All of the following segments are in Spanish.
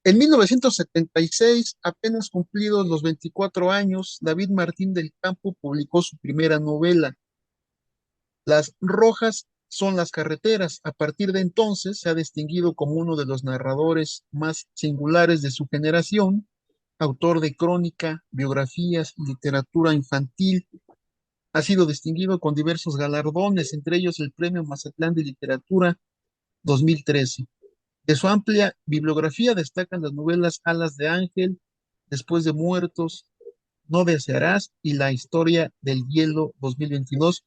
En 1976, apenas cumplidos los 24 años, David Martín del Campo publicó su primera novela, Las Rojas son las carreteras. A partir de entonces se ha distinguido como uno de los narradores más singulares de su generación, autor de crónica, biografías y literatura infantil. Ha sido distinguido con diversos galardones, entre ellos el Premio Mazatlán de Literatura 2013. De su amplia bibliografía destacan las novelas Alas de Ángel, Después de Muertos, No desearás y La historia del hielo 2022.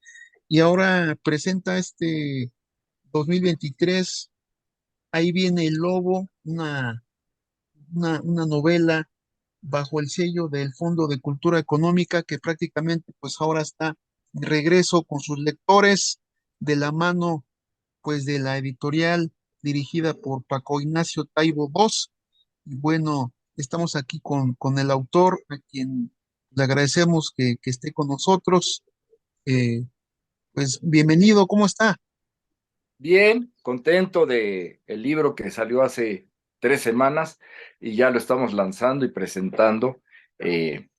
Y ahora presenta este 2023, Ahí viene el lobo, una novela bajo el sello del Fondo de Cultura Económica que prácticamente pues ahora está de regreso con sus lectores de la mano pues de la editorial dirigida por Paco Ignacio Taibo Voz. Y bueno, estamos aquí con el autor, a quien le agradecemos que esté con nosotros. Eh, pues bienvenido, ¿cómo está? Bien, contento de el libro que salió hace 3 semanas y ya lo estamos lanzando y presentando eh,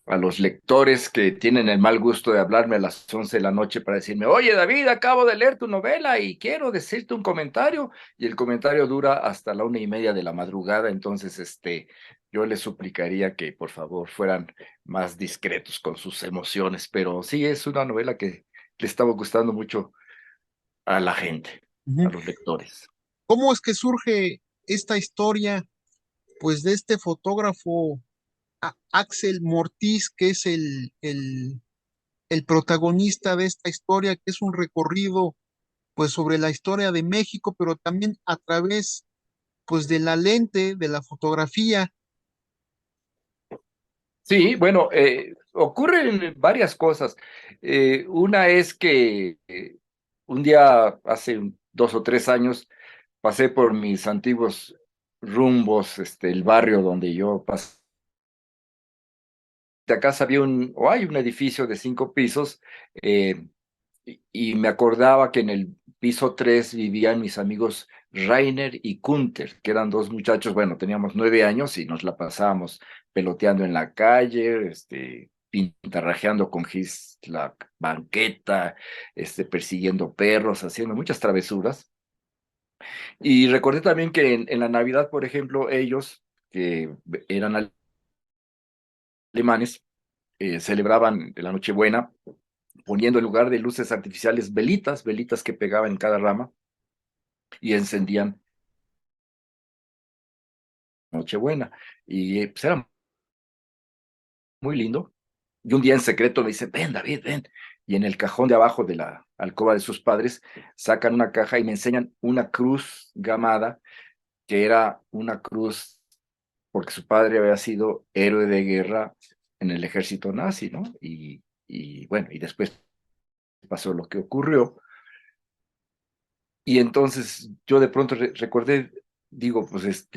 a los lectores que tienen el mal gusto de hablarme a las 11 de la noche para decirme, oye David, acabo de leer tu novela y quiero decirte un comentario. Y el comentario dura hasta la 1:30 de la madrugada, entonces yo les suplicaría que por favor fueran más discretos con sus emociones, pero sí es una novela que le estaba gustando mucho a la gente, Ujú. a los lectores. ¿Cómo es que surge esta historia, pues, de este fotógrafo Axel Mortiz, que es el protagonista de esta historia, que es un recorrido, pues, sobre la historia de México, pero también a través, pues, de la lente, de la fotografía? Sí, bueno, ocurren varias cosas. Una es que un día, hace 2 o 3 años, pasé por mis antiguos rumbos, el barrio donde yo pasé. De casa había o hay un edificio de 5 pisos, eh, y me acordaba que en el piso 3 vivían mis amigos Rainer y Kunter, que eran dos muchachos. Bueno, teníamos 9 años y nos la pasábamos peloteando en la calle, pintarrajeando con gis la banqueta, persiguiendo perros, haciendo muchas travesuras. Y recordé también que en la Navidad, por ejemplo, ellos, que eran alemanes, celebraban la Nochebuena poniendo en lugar de luces artificiales velitas, velitas que pegaban en cada rama y encendían Nochebuena. Y pues era muy lindo. Y un día en secreto me dicen, ven David, ven. Y en el cajón de abajo de la alcoba de sus padres sacan una caja y me enseñan una cruz gamada, que era una cruz porque su padre había sido héroe de guerra en el ejército nazi, ¿no? Y bueno, y después pasó lo que ocurrió. Y entonces yo de pronto recordé, digo, pues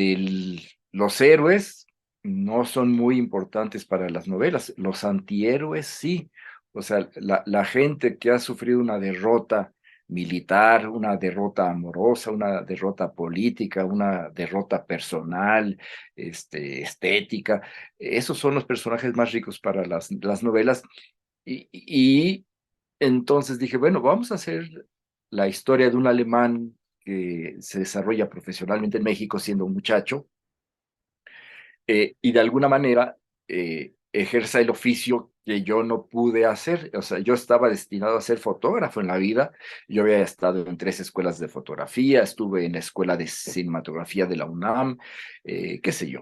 los héroes no son muy importantes para las novelas, los antihéroes sí. O sea, la gente que ha sufrido una derrota militar, una derrota amorosa, una derrota política, una derrota personal, estética, esos son los personajes más ricos para las novelas. Y entonces dije, bueno, vamos a hacer la historia de un alemán que se desarrolla profesionalmente en México siendo un muchacho, y de alguna manera ejerza el oficio que yo no pude hacer. O sea, yo estaba destinado a ser fotógrafo en la vida. Yo había estado en 3 escuelas de fotografía, estuve en la escuela de cinematografía de la UNAM, qué sé yo.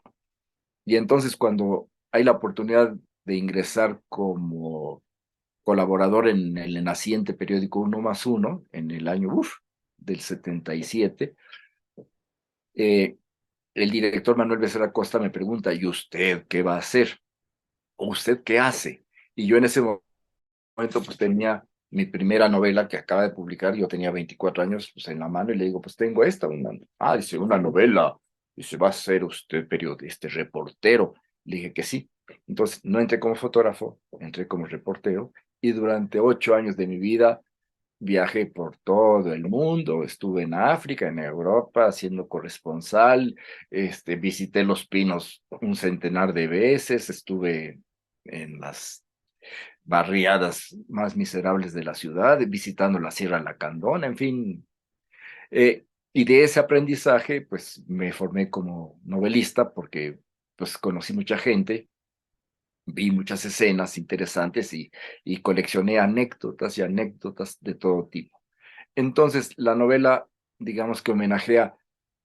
Y entonces cuando hay la oportunidad de ingresar como colaborador en el naciente periódico Uno más Uno en el año del 77. eh, el director Manuel Becerra Costa me pregunta, ¿y usted qué va a hacer? ¿O usted qué hace? Y yo en ese momento pues tenía mi primera novela que acaba de publicar. Yo tenía 24 años pues, en la mano, y le digo, pues tengo dice, una novela. Dice, ¿va a ser usted periodista, reportero? Le dije que sí. Entonces no entré como fotógrafo, entré como reportero, y durante 8 años de mi vida viajé por todo el mundo, estuve en África, en Europa, siendo corresponsal, visité Los Pinos un centenar de veces, estuve en las barriadas más miserables de la ciudad, visitando la Sierra Lacandona, en fin. Y de ese aprendizaje, pues me formé como novelista porque pues conocí mucha gente, vi muchas escenas interesantes y coleccioné anécdotas y anécdotas de todo tipo. Entonces, la novela, digamos que homenajea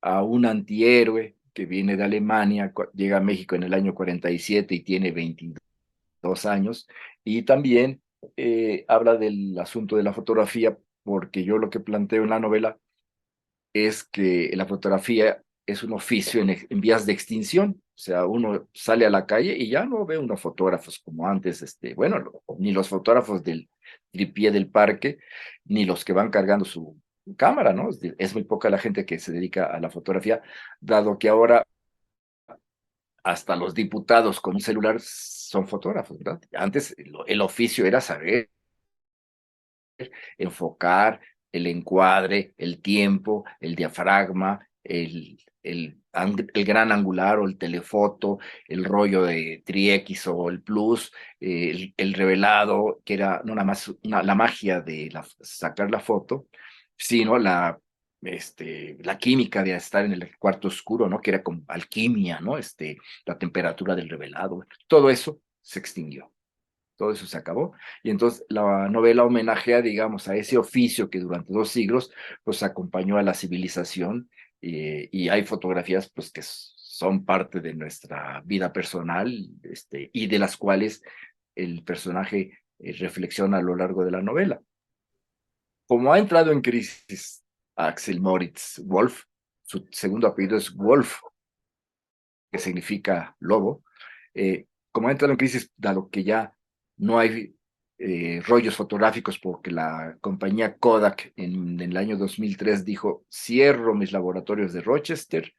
a un antihéroe que viene de Alemania, llega a México en el año 47 y tiene 22 años, y también habla del asunto de la fotografía, porque yo lo que planteo en la novela es que la fotografía es un oficio en vías de extinción. O sea, uno sale a la calle y ya no ve unos fotógrafos como antes, bueno, ni los fotógrafos del tripié del parque, ni los que van cargando su cámara, ¿no? Es muy poca la gente que se dedica a la fotografía, dado que ahora hasta los diputados con un celular son fotógrafos, ¿verdad? Antes el oficio era saber enfocar el encuadre, el tiempo, el diafragma, el gran angular o el telefoto, el rollo de Tri-X o el Plus, el revelado, que era no nada más la magia de sacar la foto, sino la química de estar en el cuarto oscuro, ¿no? Que era como alquimia, ¿no? La temperatura del revelado, todo eso se extinguió, todo eso se acabó. Y entonces la novela homenajea, digamos, a ese oficio que durante 2 siglos, pues acompañó a la civilización, y hay fotografías, pues, que son parte de nuestra vida personal, y de las cuales el personaje reflexiona a lo largo de la novela. Como ha entrado en crisis Axel Moritz Wolf, su segundo apellido es Wolf, que significa lobo, como ha entrado en crisis, dado que ya no hay rollos fotográficos porque la compañía Kodak en el año 2003 dijo, cierro mis laboratorios de Rochester,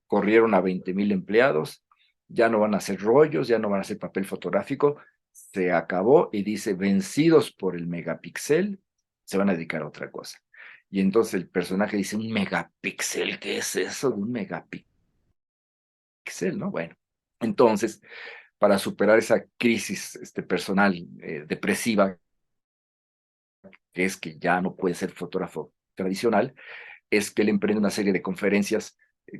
corrieron a 20,000 empleados, ya no van a hacer rollos, ya no van a hacer papel fotográfico, se acabó y dice, vencidos por el megapíxel, se van a dedicar a otra cosa. Y entonces el personaje dice, un megapíxel, ¿qué es eso de un megapíxel? ¿No? Bueno, entonces, para superar esa crisis personal depresiva, que es que ya no puede ser fotógrafo tradicional, es que él emprende una serie de conferencias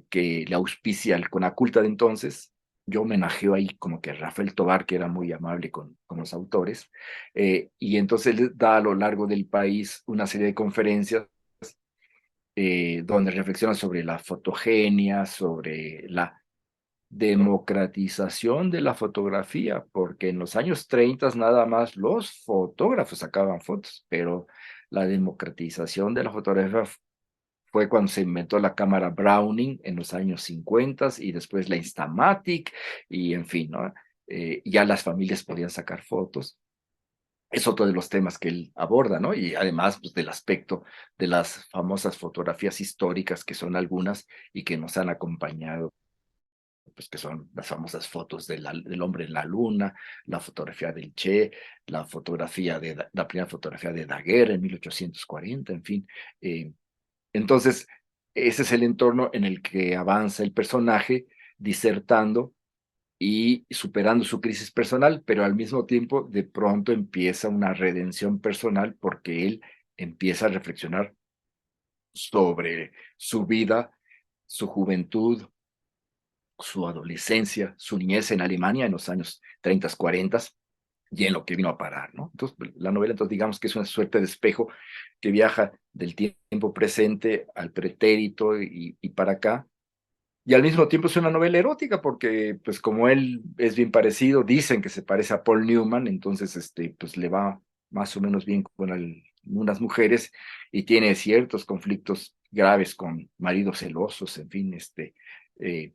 que le auspicia el Conaculta de entonces. Yo homenajeo ahí como que a Rafael Tobar, que era muy amable con los autores, y entonces él da a lo largo del país una serie de conferencias donde reflexiona sobre la fotogenia, sobre la democratización de la fotografía, porque en los años 30 nada más los fotógrafos sacaban fotos, pero la democratización de la fotografía fue cuando se inventó la cámara Browning en los años 50 y después la Instamatic y en fin, ¿no? Ya las familias podían sacar fotos. Es otro de los temas que él aborda, ¿no? Y además, pues, del aspecto de las famosas fotografías históricas, que son algunas y que nos han acompañado, pues, que son las famosas fotos del hombre en la luna, la fotografía del Che, la primera fotografía de Daguerre en 1840, en fin. Entonces, ese es el entorno en el que avanza el personaje, disertando y superando su crisis personal, pero al mismo tiempo de pronto empieza una redención personal porque él empieza a reflexionar sobre su vida, su juventud, su adolescencia, su niñez en Alemania en los años 30, 40 y en lo que vino a parar, ¿no? Entonces, la novela, entonces, digamos que es una suerte de espejo que viaja del tiempo presente al pretérito y para acá, y al mismo tiempo es una novela erótica porque, pues, como él es bien parecido, dicen que se parece a Paul Newman, entonces, pues, le va más o menos bien con unas mujeres y tiene ciertos conflictos graves con maridos celosos, en fin, eh,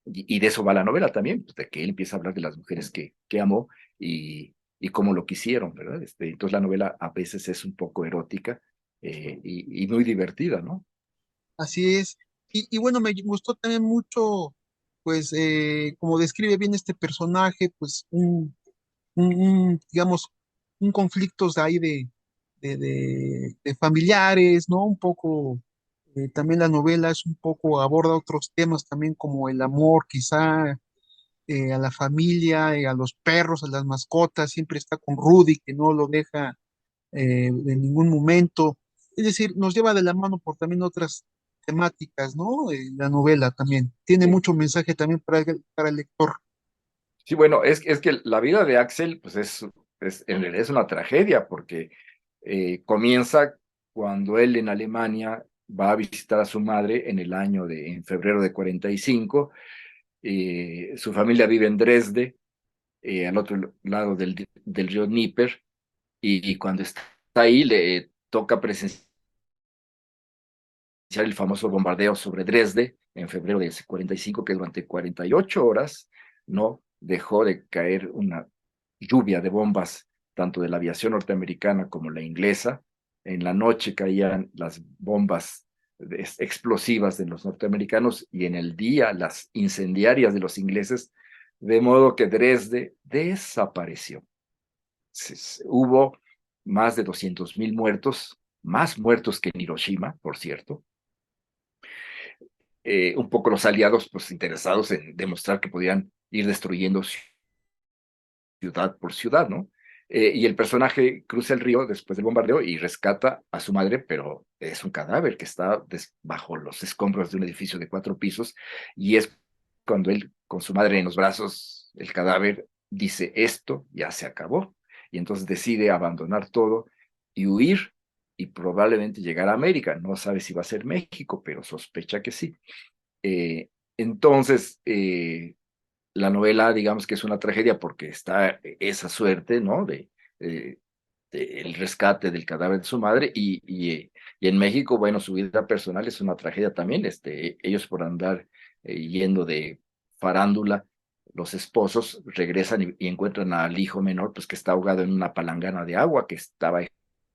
y de eso va la novela también, pues, de que él empieza a hablar de las mujeres que amó y cómo lo quisieron, ¿verdad? Entonces la novela a veces es un poco erótica, y muy divertida, ¿no? Así es. Y bueno, me gustó también mucho, pues, como describe bien este personaje, pues, digamos, un conflicto ahí de familiares, ¿no? Un poco, también la novela es un poco, aborda otros temas también como el amor, quizá a la familia, a los perros, a las mascotas, siempre está con Rudy, que no lo deja en ningún momento. Es decir, nos lleva de la mano por también otras temáticas, ¿no? La novela también tiene Sí, mucho mensaje también para el lector. sí, bueno, es que la vida de Axel, pues en realidad es una tragedia, porque comienza cuando él en Alemania va a visitar a su madre en febrero de 45. Su familia vive en Dresde, al otro lado del río Níper, y cuando está ahí le toca presenciar el famoso bombardeo sobre Dresde en febrero de 45, que durante 48 horas no dejó de caer una lluvia de bombas, tanto de la aviación norteamericana como la inglesa. En la noche caían las bombas explosivas de los norteamericanos y en el día las incendiarias de los ingleses, de modo que Dresde desapareció. Hubo más de 200.000 muertos, más muertos que en Hiroshima, por cierto. Un poco los aliados, pues interesados en demostrar que podían ir destruyendo ciudad por ciudad, ¿no? Y el personaje cruza el río después del bombardeo y rescata a su madre, pero es un cadáver que está bajo los escombros de un edificio de 4 pisos, y es cuando él, con su madre en los brazos, el cadáver dice, esto ya se acabó, y entonces decide abandonar todo y huir y probablemente llegar a América. No sabe si va a ser México, pero sospecha que sí. Eh, entonces, la novela, digamos que es una tragedia porque está esa suerte, ¿no? Eh, de el rescate del cadáver de su madre y en México, bueno, su vida personal es una tragedia también. Ellos por andar yendo de farándula, los esposos regresan y encuentran al hijo menor, pues que está ahogado en una palangana de agua, que estaba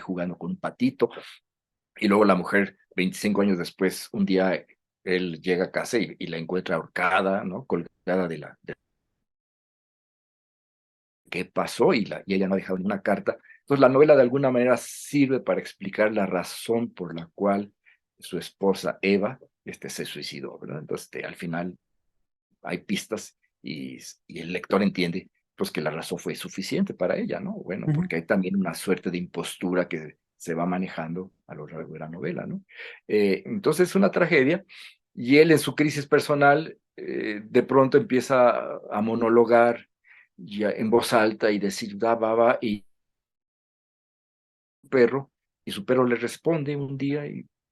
jugando con un patito, y luego la mujer, 25 años después, un día él llega a casa y la encuentra ahorcada, ¿no? Colgada de qué pasó, y ella no ha dejado ninguna carta. Entonces la novela de alguna manera sirve para explicar la razón por la cual su esposa Eva se suicidó, ¿verdad? Entonces al final hay pistas y el lector entiende pues que la razón fue suficiente para ella, ¿no? Bueno, Ujú. porque hay también una suerte de impostura que se va manejando a lo largo de la novela, ¿no? Entonces es una tragedia, y él en su crisis personal de pronto empieza a monologar ya en voz alta y decir, da, baba, y perro, y su perro le responde un día,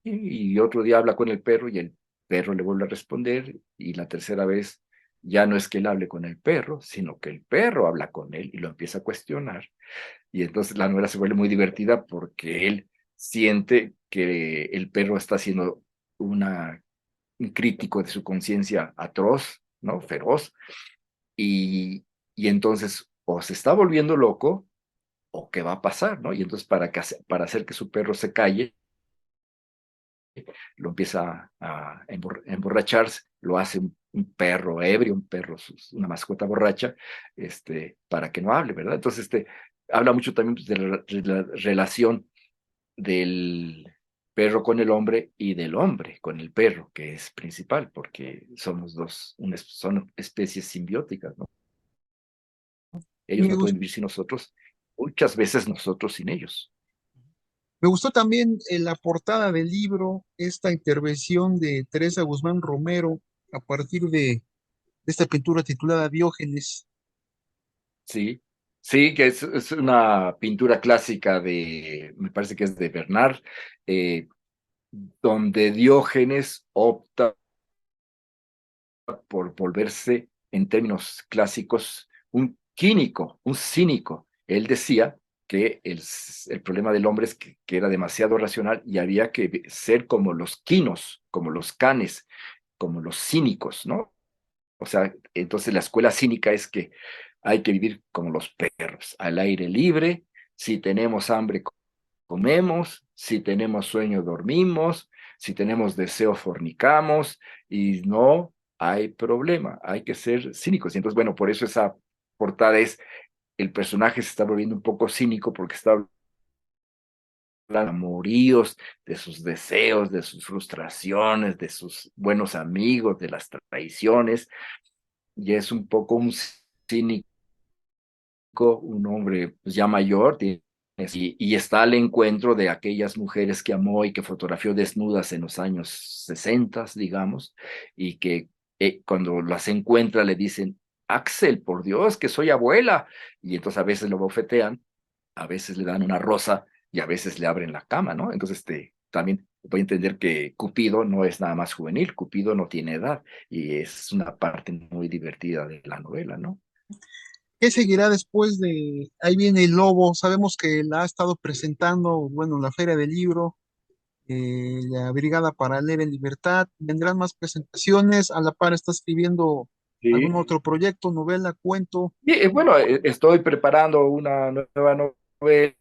y otro día habla con el perro y el perro le vuelve a responder, y la tercera vez ya no es que él hable con el perro, sino que el perro habla con él y lo empieza a cuestionar. Y entonces la novela se vuelve muy divertida porque él siente que el perro está siendo un crítico de su conciencia atroz, ¿no? Feroz, y, y entonces o se está volviendo loco o qué va a pasar, ¿no? Y entonces para hacer que su perro se calle, lo empieza a emborracharse, lo hace un perro ebrio, un perro, una mascota borracha, para que no hable, ¿verdad? Entonces, habla mucho también pues, de la relación del perro con el hombre y del hombre con el perro, que es principal, porque somos son especies simbióticas, ¿no? Ellos Me no gus- pueden vivir sin nosotros, muchas veces nosotros sin ellos. Me gustó también la portada del libro, esta intervención de Teresa Guzmán Romero a partir de esta pintura titulada Diógenes. Sí, sí, que es una pintura clásica me parece que es de Bernard, eh, donde Diógenes opta por volverse, en términos clásicos, un quínico, un cínico. Él decía que el problema del hombre es que era demasiado racional y había que ser como los quinos, como los canes, como los cínicos, ¿no? O sea, entonces la escuela cínica es que hay que vivir como los perros, al aire libre. Si tenemos hambre, comemos. Si tenemos sueño, dormimos. Si tenemos deseo, fornicamos. Y no hay problema. Hay que ser cínicos. Y entonces, bueno, por eso esa portada el personaje se está volviendo un poco cínico porque está amoríos, de sus deseos, de sus frustraciones, de sus buenos amigos, de las traiciones, y es un poco un cínico, un hombre pues, ya mayor, y está al encuentro de aquellas mujeres que amó y que fotografió desnudas en los años 60, digamos, y que cuando las encuentra le dicen, Axel, por Dios, que soy abuela, y entonces a veces lo bofetean, a veces le dan una rosa y a veces le abren la cama, ¿no? Entonces, también voy a entender que Cupido no es nada más juvenil, Cupido no tiene edad y es una parte muy divertida de la novela, ¿no? ¿Qué seguirá después de Ahí viene el lobo? Sabemos que la ha estado presentando, bueno, la Feria del Libro, la Brigada para Leer en Libertad. ¿Vendrán más presentaciones? A la par está escribiendo algún Sí. otro proyecto, novela, cuento. Y bueno, estoy preparando una nueva novela,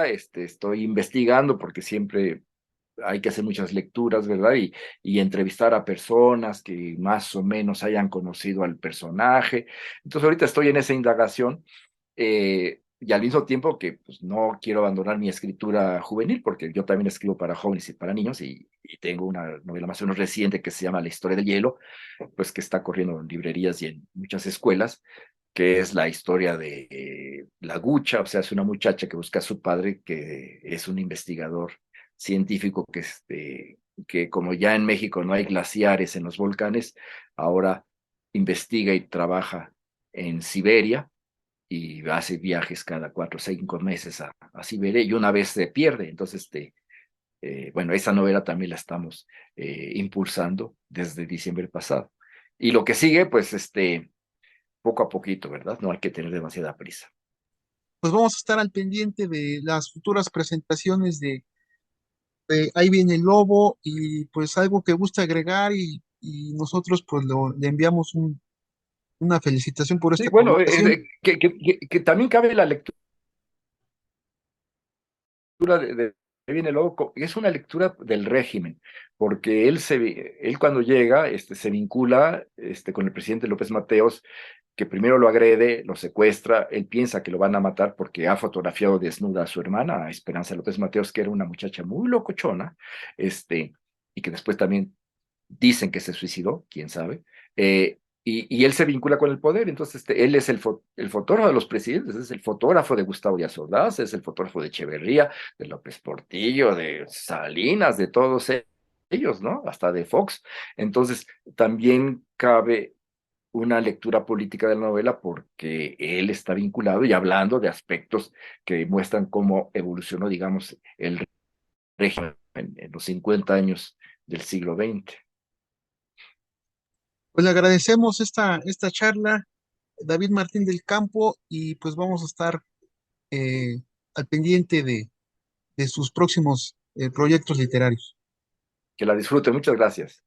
estoy investigando porque siempre hay que hacer muchas lecturas, ¿verdad? Y entrevistar a personas que más o menos hayan conocido al personaje. Entonces ahorita estoy en esa indagación y al mismo tiempo que pues, no quiero abandonar mi escritura juvenil, porque yo también escribo para jóvenes y para niños y tengo una novela más o menos reciente que se llama La historia del hielo, pues que está corriendo en librerías y en muchas escuelas, que es la historia de la Gucha, o sea, es una muchacha que busca a su padre, que es un investigador científico que como ya en México no hay glaciares en los volcanes, ahora investiga y trabaja en Siberia y hace viajes cada 4 o 5 meses a Siberia y una vez se pierde. Entonces, bueno, esa novela también la estamos impulsando desde diciembre pasado. Y lo que sigue, pues, poco a poquito, ¿verdad? No hay que tener demasiada prisa. Pues vamos a estar al pendiente de las futuras presentaciones de Ahí viene el lobo y pues algo que guste agregar y nosotros pues le enviamos una felicitación por Sí, esta bueno, publicación. que también cabe la lectura de viene luego, es una lectura del régimen, porque él cuando llega, se vincula con el presidente López Mateos, que primero lo agrede, lo secuestra, él piensa que lo van a matar porque ha fotografiado desnuda a su hermana, a Esperanza López Mateos, que era una muchacha muy locochona, y que después también dicen que se suicidó, quién sabe, y él se vincula con el poder, entonces él es el fotógrafo de los presidentes, es el fotógrafo de Gustavo Díaz Ordaz, es el fotógrafo de Echeverría, de López Portillo, de Salinas, de todos ellos, ¿no? Hasta de Fox. Entonces, también cabe una lectura política de la novela porque él está vinculado y hablando de aspectos que muestran cómo evolucionó, digamos, el régimen en los 50 años del siglo XX. Pues le agradecemos esta charla, David Martín del Campo, y pues vamos a estar eh, al pendiente de sus próximos proyectos literarios. Que la disfrute. Muchas gracias.